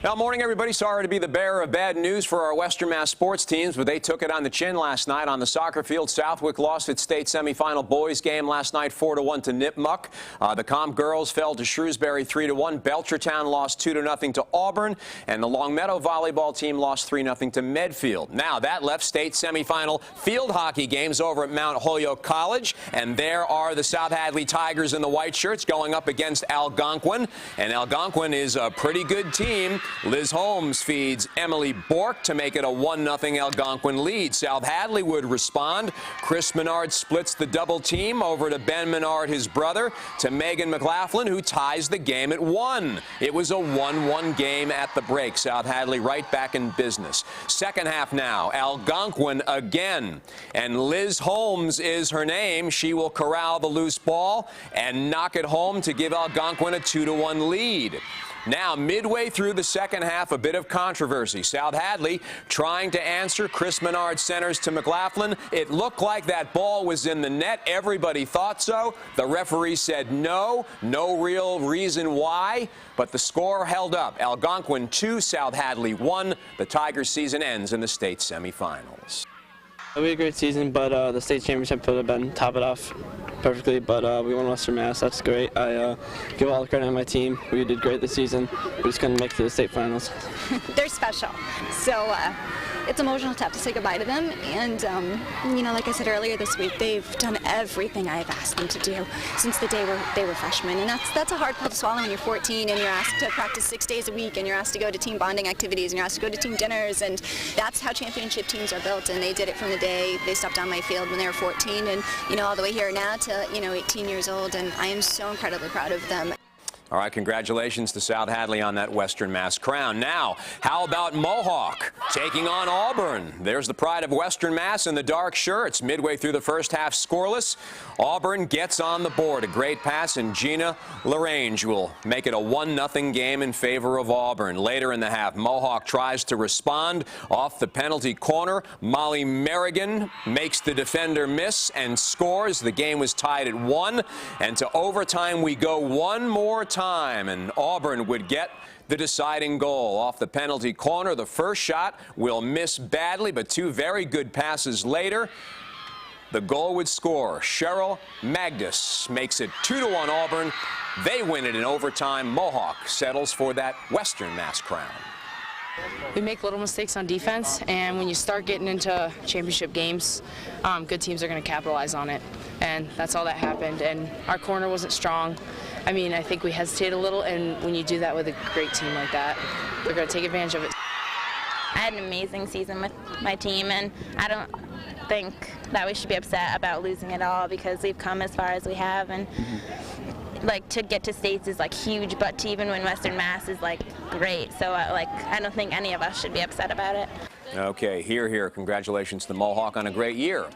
Well, morning, everybody. Sorry to be the bearer of bad news for our Western Mass sports teams, but they took it on the chin last night on the soccer field. Southwick lost its state semifinal boys game last night 4-1 to Nipmuc. The Comp girls fell to Shrewsbury 3-1. Belchertown lost 2-0 to Auburn, and the Longmeadow volleyball team lost 3-0 to Medfield. Now that left state semifinal field hockey games over at Mount Holyoke College, and there are the South Hadley Tigers in the white shirts going up against Algonquin, and Algonquin is a pretty good team. Liz Holmes feeds Emily Bork to make it a 1-0 Algonquin lead. South Hadley would respond. Chris Menard splits the double team over to Ben Menard, his brother, to Megan McLaughlin, who ties the game at 1. It was a 1-1 game at the break. South Hadley right back in business. Second half now, Algonquin again. And Liz Holmes is her name. She will corral the loose ball and knock it home to give Algonquin a 2-1 lead. Now, midway through the second half, a bit of controversy. South Hadley trying to answer. Chris Menard centers to McLaughlin. It looked like that ball was in the net. Everybody thought so. The referee said no. No real reason why, but the score held up. Algonquin 2, South Hadley 1. The Tigers' season ends in the state semifinals. It'll be a great season, but the state championship would have been top it off perfectly, but we won Western Mass. That's great. I give all the credit to my team. We did great this season. We just couldn't make it to the state finals. They're special, so it's emotional to have to say goodbye to them. And you know, like I said earlier this week, they've done everything I've asked them to do since the day they were freshmen, and that's a hard pill to swallow when you're 14 and you're asked to practice 6 days a week, and you're asked to go to team bonding activities, and you're asked to go to team dinners, and that's how championship teams are built. And they did it from the day they stepped on my field when they were 14, and you know, all the way here now to 18 years old, and I am so incredibly proud of them. All right, congratulations to South Hadley on that Western Mass crown. Now, how about Mohawk taking on Auburn? There's the pride of Western Mass in the dark shirts. Midway through the first half, scoreless. Auburn gets on the board. A great pass, and Gina LaRange will make it a 1-0 game in favor of Auburn. Later in the half, Mohawk tries to respond off the penalty corner. Molly Merrigan makes the defender miss and scores. The game was tied at 1, and to overtime we go one more time, and Auburn would get the deciding goal off the penalty corner. The first shot will miss badly, but two very good passes later, the goal would score. Cheryl Magdus makes it 2-1 Auburn. They win it in overtime. Mohawk settles for that Western Mass crown. We make little mistakes on defense, and when you start getting into championship games, good teams are going to capitalize on it, and that's all that happened. And our corner wasn't strong. I mean, I think we hesitated a little, and when you do that with a great team like that, they're going to take advantage of it. I had an amazing season with my team, and I don't think that we should be upset about losing it all, because we've come as far as we have, and like, to get to states is like huge, but to even win Western Mass is like great. So like, I don't think any of us should be upset about it. Okay, here. Congratulations to the Mohawk on a great year.